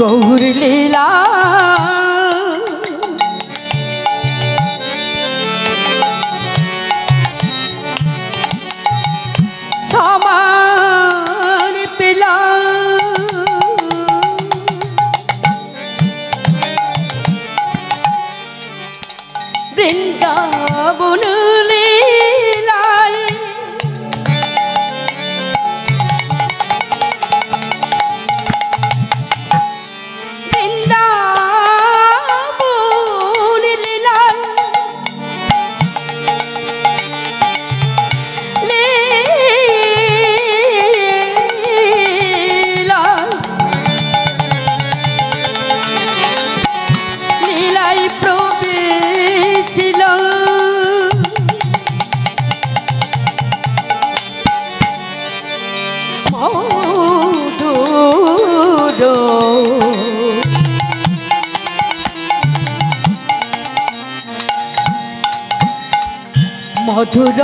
গৌর লীলা সমান পেলা বৃন্দাবন লীলায় বৃন্দাবন লীলায় লীলায় প্রবেশিল মধুর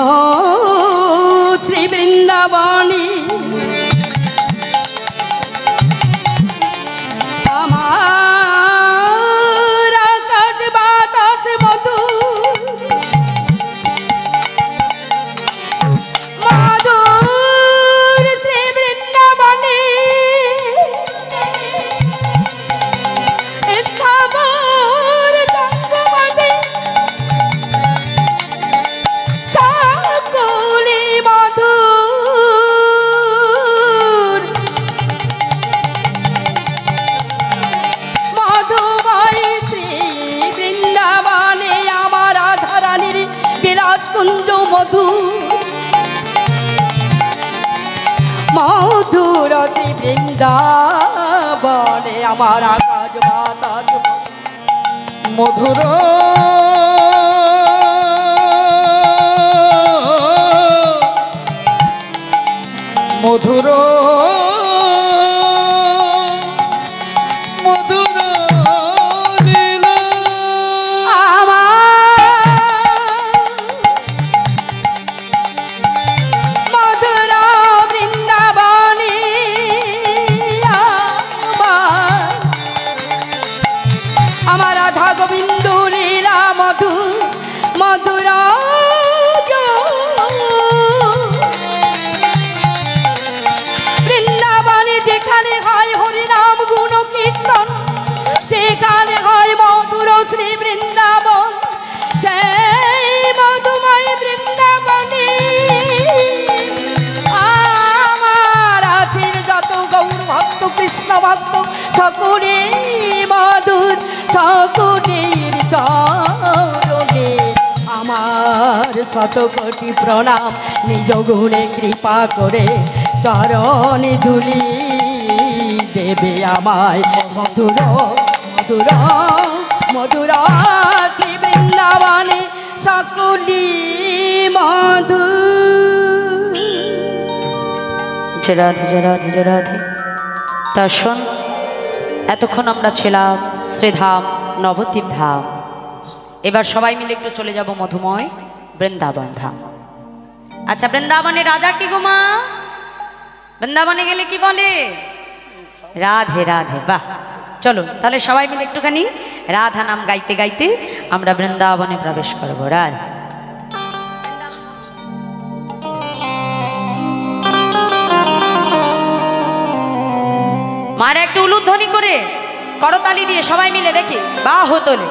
শ্রী বৃন্দাবনী আমার আকাশ বাতাস মধু মধুর শ্রী বৃন্দাবনী স্থাবর জঙ্গমতে সকলে মধুর মধুময় শ্রী বৃন্দাবনে আমার রাধারানীর বিলাস কুঞ্জ মধু মধুর শ্রী বৃন্দাবনে আমার আকাশ বাতাস মধুর মধুর মধুর লীলা মধুর বৃন্দাবনে আমার রাধা গোবিন্দ লীলা মধু মধুর বৃন্দাবনে যেখানে হয় হরিনাম গুণ কীর্তন সেখানে হয় মধুর শ্রী বৃন্দাবন সেই মধুময় বৃন্দাবনে আমার আছেন যত গৌর ভক্ত কৃষ্ণ ভক্ত সকলে মধুর সকলের চরণে আমার শত কোটি প্রণাম নিজ গুণে কৃপা করে চরণে ধুলি দেবে আমায় মধুর মধুর মধুর শ্রী বৃন্দাবনে সকলি মধু জয় রাধে জয় রাধে জয় রাধে। তা শোন, এতক্ষণ আমরা ছিলাম শ্রীধাম নবদ্বীপ ধাম। এবার সবাই মিলে একটু চলে যাব মধুময় বৃন্দাবন ধাম। আচ্ছা, বৃন্দাবনে রাজা কি গো মা? বৃন্দাবনে গেলে কি বলে? রাধে রাধে। বাহ, চলো তাহলে সবাই মিলে একটুখানি রাধা নাম গাইতে গাইতে আমরা বৃন্দাবনে প্রবেশ করবো। রাধে মারা একটু উলুধ্বনি করে করতালি দিয়ে সবাই মিলে দেখি বাহ তোলে।